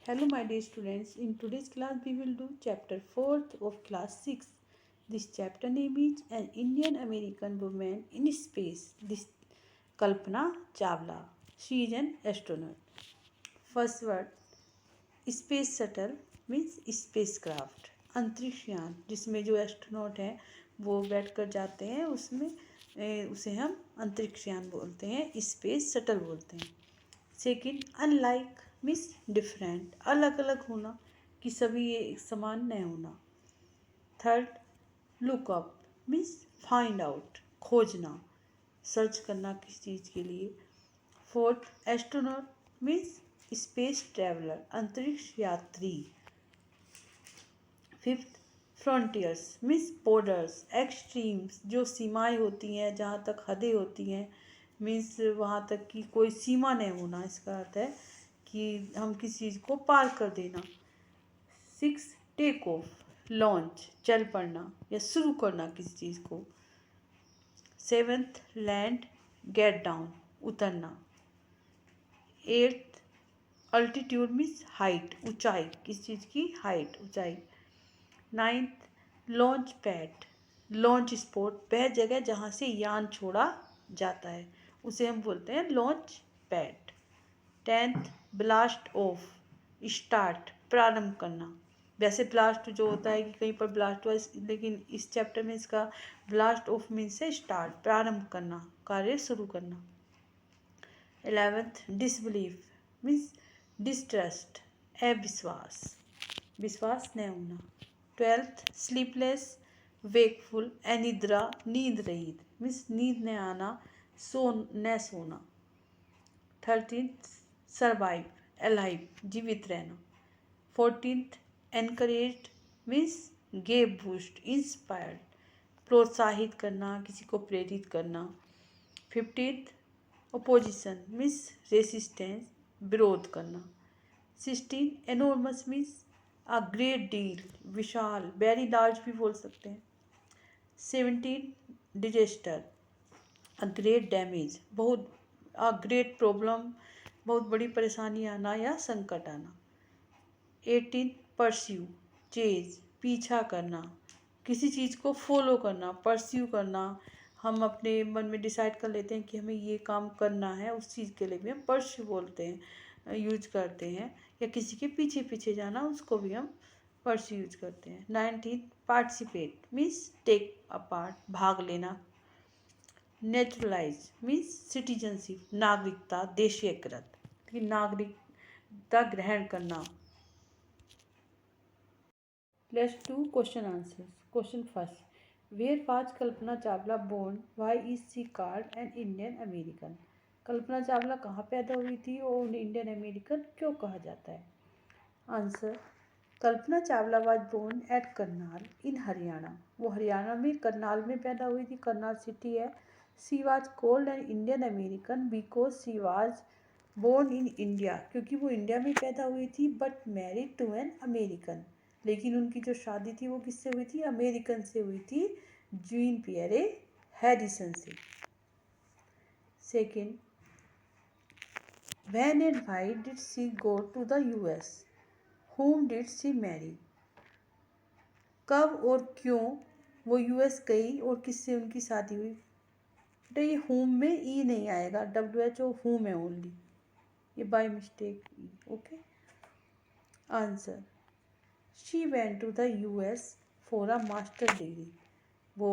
Hello my dear students, in today's class we will do chapter 4th of class 6. This chapter name is An Indian American Woman in Space. This Kalpana Chawla. She is an astronaut. First word space shuttle means spacecraft. अंतरिक्ष यान जिसमें जो astronaut हैं वो बैठ कर जाते हैं उसमें उसे हम अंतरिक्ष यान बोलते हैं, स्पेस शटल बोलते हैं. सेकेंड अनलाइक मीन्स डिफरेंट, अलग अलग होना कि सभी ये समान नहीं होना. Third lookup means find out, खोजना, सर्च करना किसी चीज़ के लिए. Fourth astronaut means space traveller, अंतरिक्ष यात्री. Fifth frontiers means borders, extremes जो सीमाएं होती हैं, जहाँ तक हदें होती हैं, मीन्स वहाँ तक की कोई सीमा नहीं होना, इसका अर्थ है कि हम किसी चीज़ को पार कर देना. सिक्स टेक ऑफ, लॉन्च, चल पड़ना या शुरू करना किसी चीज़ को. सेवेंथ लैंड, गेट डाउन, उतरना. एट्थ अल्टीट्यूड मीन्स हाइट, ऊंचाई, किसी चीज़ की हाइट, ऊंचाई. Ninth launch pad, launch spot, वह जगह जहाँ से यान छोड़ा जाता है उसे हम बोलते हैं launch pad. Tenth blast of, start, प्रारंभ करना. वैसे ब्लास्ट जो होता है कि कहीं पर ब्लास्ट हुआ, लेकिन इस चैप्टर में इसका ब्लास्ट ऑफ मीन्स से स्टार्ट, प्रारंभ करना, कार्य शुरू करना. 11th डिसबिलीफ मीन्स डिस्ट्रस्ट, अविश्वास, विश्वास न होना. 12th स्लीपलेस, वेकफुल, अनिद्रा, नींद रहित मीन्स नींद न आना, न सोना. 13th सर्वाइव, अलाइव, जीवित रहना. 14th encouraged means gave boost, inspired, प्रोत्साहित करना, किसी को प्रेरित करना. 15th अपोजिशन मीन्स रेसिस्टेंस, विरोध करना. 16th enormous means a great deal, विशाल, वेरी लार्ज भी बोल सकते हैं. 17th disaster, a great damage, बहुत, अ ग्रेट प्रॉब्लम, बहुत बड़ी परेशानी आना या संकट आना. 18th परस्यू, चेज, पीछा करना, किसी चीज़ को फॉलो करना, परस्यू करना. हम अपने मन में डिसाइड कर लेते हैं कि हमें ये काम करना है, उस चीज़ के लिए भी हम परस्यू बोलते हैं, यूज करते हैं. या किसी के पीछे पीछे जाना, उसको भी हम परस्यू यूज करते हैं. 19th participate means take a part, भाग लेना. नेचुरलाइज मीन्स सिटीजनशिप, नागरिकता, देशीयकृत, कि नागरिकता ग्रहण करना. Let's do question answers. Question first, where was Kalpana Chawla born, why is she called an Indian American. Kalpana Chawla कहाँ पैदा हुई थी और उन्हें इंडियन अमेरिकन क्यों कहा जाता है. Answer, Kalpana Chawla was born at Karnal in Haryana. वो हरियाणा में करनाल में पैदा हुई थी, करनाल सिटी है. She was called an Indian American because she was born in India, क्योंकि वो इंडिया में पैदा हुई थी, but married to an American. लेकिन उनकी जो शादी थी वो किससे हुई थी, अमेरिकन से हुई थी, जीन पियरे हैरिसन से. Second, when and why did she go to the US, whom did she marry. कब और क्यों वो यूएस गई और किससे उनकी शादी हुई. बेटा ये होम में ई नहीं आएगा, WHO होम है ओनली, ये by mistake. Okay. Answer, she went to the US for a master degree. वो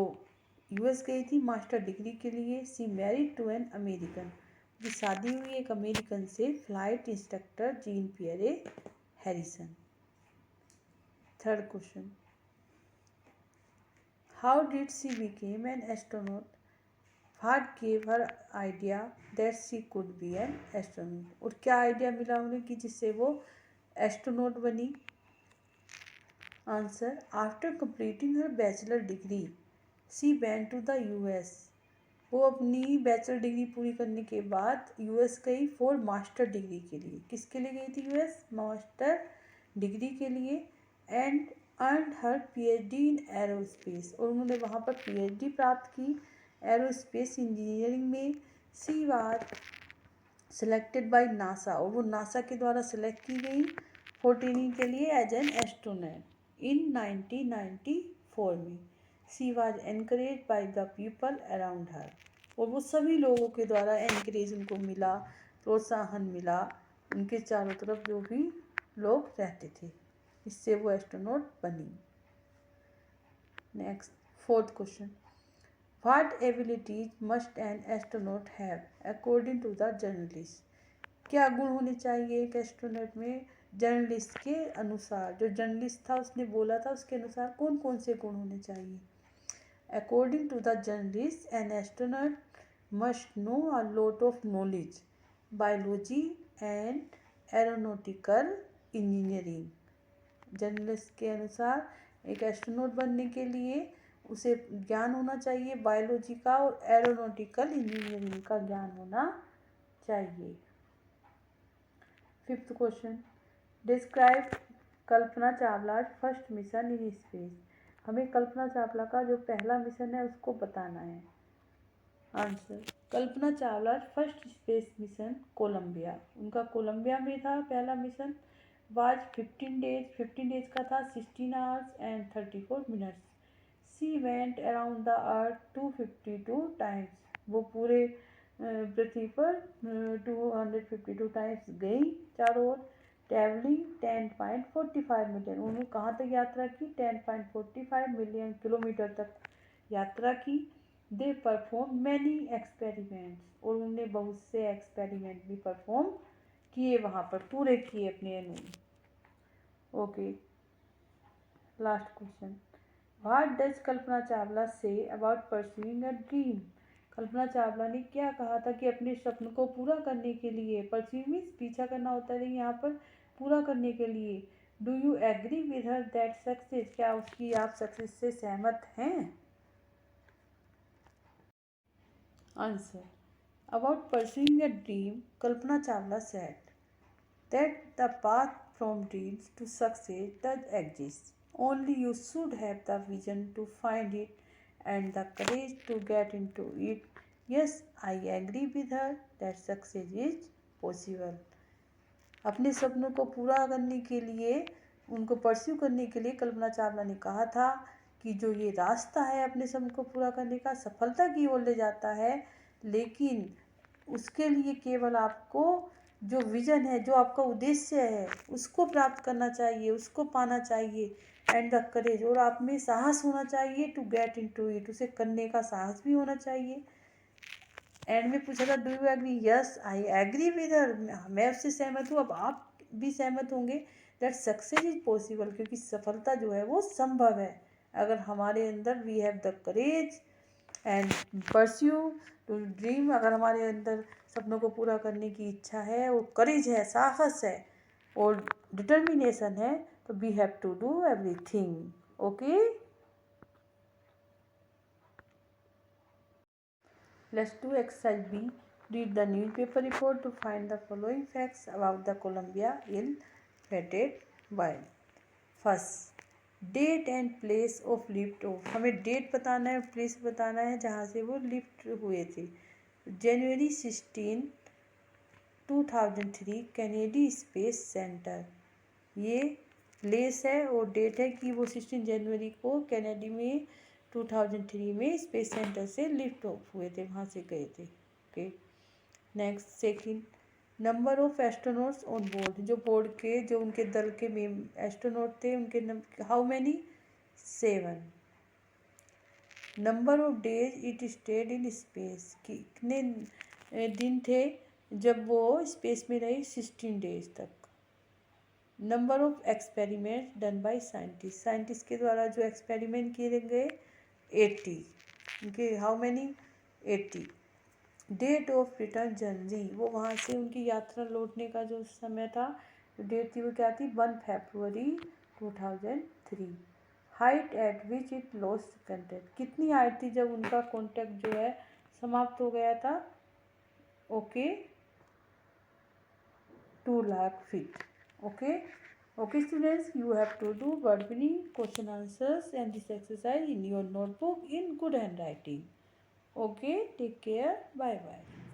यूएस गई थी मास्टर डिग्री के लिए. She married to an American, की शादी हुई एक अमेरिकन से, flight instructor Jean Pierre Harrison. Third question, how did she became an astronaut, what gave her idea that she could be an astronaut. और क्या idea मिला उन्हें कि जिससे वो एस्ट्रोनॉट बनी. Answer, after completing her bachelor degree she went to the US. वो अपनी बैचलर डिग्री पूरी करने के बाद यूएस गई फॉर मास्टर डिग्री के लिए. किसके लिए गई थी यूएस, मास्टर डिग्री के लिए. And earn her PhD in aerospace, और उन्होंने वहाँ पर PhD प्राप्त की एरोस्पेस इंजीनियरिंग में. She was selected by NASA, और वो नासा के द्वारा सेलेक्ट की गई for training के लिए एज एन एस्ट्रोनॉट इन 1994 में. She was encouraged by the people around her. और वो सभी लोगों के द्वारा एनकरेज उनको मिला, प्रोत्साहन मिला, उनके चारों तरफ जो भी लोग रहते थे, इससे वो एस्ट्रोनॉट बनी. Next, fourth question. What abilities must an astronaut have according to the journalist. क्या गुण होने चाहिए एक एस्ट्रोनॉट में जर्नलिस्ट के अनुसार. जो जर्नलिस्ट था उसने बोला था, उसके अनुसार कौन कौन से गुण होने चाहिए. According to the journalist an astronaut must know a lot of knowledge biology and aeronautical engineering. Journalist के अनुसार एक एस्ट्रोनॉट बनने के लिए उसे ज्ञान होना चाहिए बायोलॉजी का और एरोनॉटिकल इंजीनियरिंग का ज्ञान होना चाहिए. Fifth question. Describe Kalpana Chawla first mission in space. हमें कल्पना चावला का जो पहला मिशन है उसको बताना है. Answer. Kalpana Chawla first space mission Columbia. उनका कोलंबिया में था पहला मिशन. वाज 15 डेज का था, 16 hours and 34 minutes. She went around the earth 252 times. वो पूरे पृथ्वी पर 252 टाइम्स गई चारों ओर. Travelling 10.45 million. उन्होंने कहाँ तक यात्रा की. 10.45 मिलियन किलोमीटर तक यात्रा की. They perform many experiments. और उन्होंने बहुत से एक्सपेरिमेंट भी परफॉर्म किए, वहाँ पर पूरे किए अपने अनुसार. Okay, last question. What does Kalpana Chawla say about pursuing a dream. Kalpana Chawla ने क्या कहा था कि अपने स्वप्न को पूरा करने के लिए, परस्यू मीन्स पीछा करना होता है, यहाँ पर पूरा करने के लिए. Do you agree with her that success. क्या उसकी आप सक्सेस से सहमत हैं. Answer. About pursuing a dream Kalpana Chawla said that the path from dreams to success does exist. Only you should have the vision to find it and the courage to get into it. Yes, I agree with her that success is possible. अपने सपनों को पूरा करने के लिए, उनको pursue करने के लिए कल्पना चावला ने कहा था कि जो ये रास्ता है अपने सपनों को पूरा करने का, सफलता की ओर ले जाता है, लेकिन उसके लिए केवल आपको जो विजन है, जो आपका उद्देश्य है, उसको प्राप्त करना चाहिए, उसको पाना चाहिए. एंड द करेज, और आप में साहस होना चाहिए. टू गेट इनटू इट, उसे करने का साहस भी होना चाहिए. एंड में पूछा था do you agree. Yes I agree with her. मैं उससे सहमत हूँ. अब आप भी सहमत होंगे. दैट सक्सेस इज पॉसिबल, क्योंकि सफलता जो है वो संभव है अगर हमारे अंदर we have the courage and pursue to dream. अगर हमारे अंदर सपनों को पूरा करने की इच्छा है और करेज है, साहस है और डिटर्मिनेशन है, तो we have to do everything. Okay, let's do exercise B. Read the newspaper report to find the following facts about the Columbia ill-fated wild. First, date and place of lift off. हमें date बताना है, place बताना है जहाँ से वो lift हुए थे. जनवरी 16, 2003 कैनेडी स्पेस सेंटर. ये प्लेस है और डेट है कि वो 16 जनवरी को कैनेडी में 2003 में स्पेस सेंटर से लिफ्ट ऑफ हुए थे, वहाँ से गए थे. Okay, next. Second, number of astronauts on board. जो बोर्ड के, जो उनके दल के एस्ट्रोनॉट थे, उनके how many. 7. Number of days it stayed in space. कितने दिन थे जब वो स्पेस में रही. 16 डेज तक. Number of experiment done by scientist. Scientist के द्वारा जो एक्सपेरिमेंट किए गए 80. उनके how many. 80. Date of return journey. वो वहाँ से उनकी यात्रा लौटने का जो समय था, डेट थी वो क्या थी. 1 फरवरी 2003. Height eight which it lost contact. कितनी हाइट थी जब उनका कॉन्टैक्ट जो है समाप्त हो गया था. Okay, 2 lakh feet. Okay students, you have to do word winning, question answers and this exercise in your notebook in good handwriting. Okay, take care, bye bye.